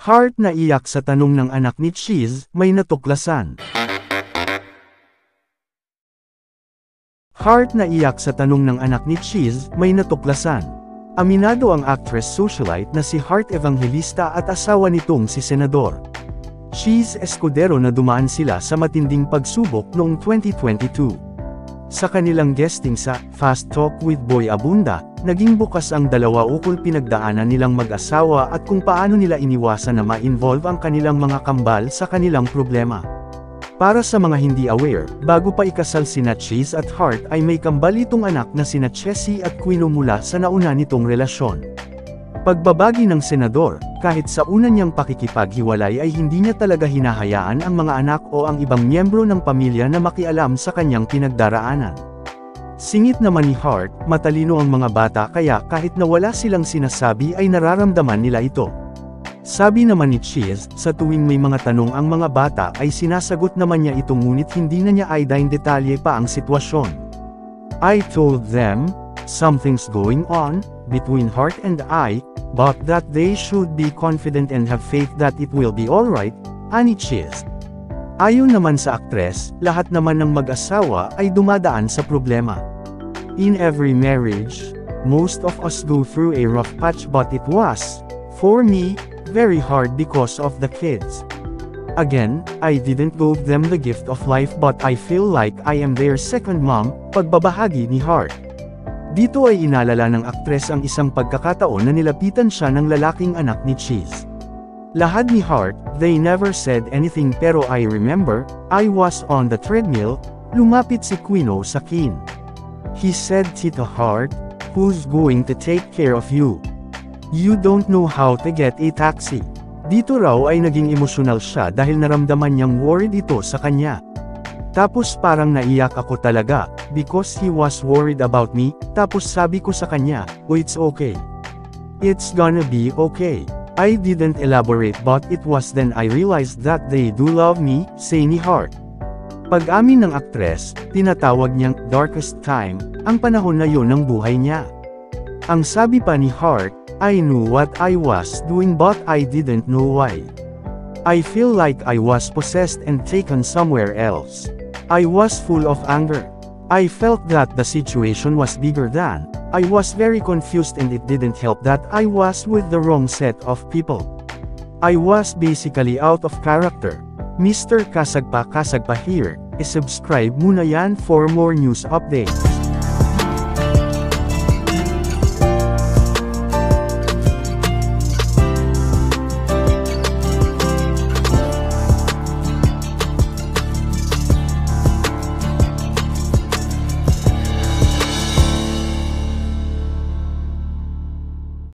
Hart naiyak sa tanong ng anak ni Cheese, may natuklasan. Hart naiyak sa tanong ng anak ni Cheese, may natuklasan. Aminado ang actress socialite na si Hart Evangelista at asawa nitong si Senador Cheese Escudero na dumaan sila sa matinding pagsubok noong 2022. Sa kanilang guesting sa Fast Talk with Boy Abunda, naging bukas ang dalawa ukol pinagdaanan nilang mag-asawa at kung paano nila iniwasan na ma-involve ang kanilang mga kambal sa kanilang problema. Para sa mga hindi aware, bago pa ikasal sina Cheese at Hart ay may kambal itong anak na sina Chessy at Quino mula sa nauna nitong relasyon. Pagbabagi ng senador, kahit sa una niyang pakikipaghiwalay ay hindi niya talaga hinahayaan ang mga anak o ang ibang miyembro ng pamilya na makialam sa kanyang pinagdaraanan. Singit naman ni Hart, matalino ang mga bata kaya kahit na wala silang sinasabi ay nararamdaman nila ito. Sabi naman ni Cheese, sa tuwing may mga tanong ang mga bata ay sinasagot naman niya ito ngunit hindi na niya aidain detalye pa ang sitwasyon. I told them, something's going on between Hart and I, but that they should be confident and have faith that it will be alright, ani Cheese. Ayon naman sa aktres, lahat naman ng mag-asawa ay dumadaan sa problema. In every marriage, most of us go through a rough patch but it was, for me, very hard because of the kids. Again, I didn't give them the gift of life but I feel like I am their second mom, pagbabahagi ni Hart. Dito ay inalala ng aktres ang isang pagkakataon na nilapitan siya ng lalaking anak ni Cheese. Lahad ni Hart, they never said anything pero I remember, I was on the treadmill, lumapit si Quino sa akin. He said, Tito Hart, who's going to take care of you? You don't know how to get a taxi. Dito raw ay naging emosyonal siya dahil naramdaman niyang worried ito sa kanya. Tapos parang naiyak ako talaga, because he was worried about me, tapos sabi ko sa kanya, oh it's okay. It's gonna be okay. I didn't elaborate but it was then I realized that they do love me, say ni Hart. Pag-amin ng aktres, tinatawag niyang darkest time, ang panahon na yon ng buhay niya. Ang sabi pa ni Hart, I knew what I was doing but I didn't know why. I feel like I was possessed and taken somewhere else. I was full of anger. I felt that the situation was bigger than. I was very confused and it didn't help that I was with the wrong set of people. I was basically out of character. Mr. Kasagpa here, subscribe muna yan for more news updates.